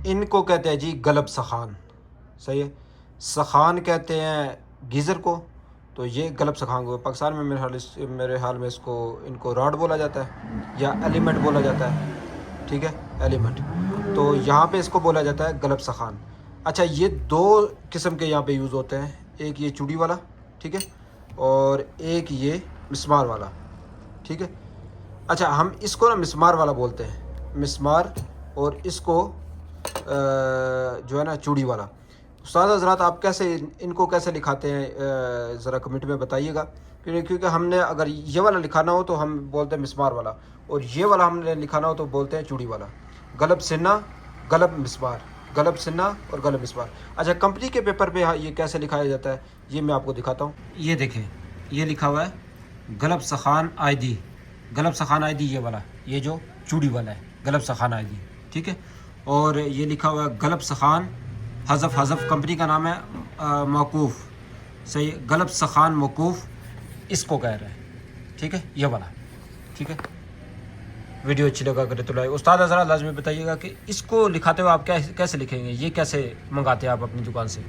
ان کو کہتے ہیں جی گلب سخان، صحیح ہے. سخان کہتے ہیں گیزر کو، تو یہ گلب سخان کو پاکستان میں میرے حال میں ان کو راڈ بولا جاتا ہے یا ایلیمنٹ بولا جاتا ہے. ٹھیک ہے، ایلیمنٹ. تو یہاں پہ اس کو بولا جاتا ہے گلب سخان. اچھا، یہ دو قسم کے یہاں پہ یوز ہوتے ہیں، ایک یہ چوڑی والا، ٹھیک ہے، اور ایک یہ مسمار والا. ٹھیک ہے. اچھا، ہم اس کو نا مسمار والا بولتے ہیں، مسمار، اور اس کو جو ہے نا چوڑی والا. استاد حضرات آپ کیسے ان کو کیسے لکھاتے ہیں ذرا کمنٹ میں بتائیے گا، کیونکہ ہم نے اگر یہ والا لکھانا ہو تو ہم بولتے ہیں مسمار والا، اور یہ والا ہم نے لکھانا ہو تو بولتے ہیں چوڑی والا. گلب سنہ، گلب مسمار، گلب سنہ اور گلب مسمار. اچھا، کمپنی کے پیپر پہ یہ کیسے لکھایا جاتا ہے یہ میں آپ کو دکھاتا ہوں. یہ دیکھیں، یہ لکھا ہوا ہے گلب سخان آئی دی، گلب سخان آئی دی، یہ والا، یہ جو چوڑی والا ہے گلب سخان آئی دی. ٹھیک ہے. اور یہ لکھا ہوا ہے گلب سخان، حذف کمپنی کا نام ہے، موقوف. صحیح، گلب سخان موقوف اس کو کہہ رہے ہیں. ٹھیک ہے، یہ والا. ٹھیک ہے. ویڈیو اچھی لگا کرے تو لائک. استاد حضرات لازمی بتائیے گا کہ اس کو لکھاتے ہوئے آپ کیسے لکھیں گے، یہ کیسے منگاتے ہیں آپ اپنی دکان سے.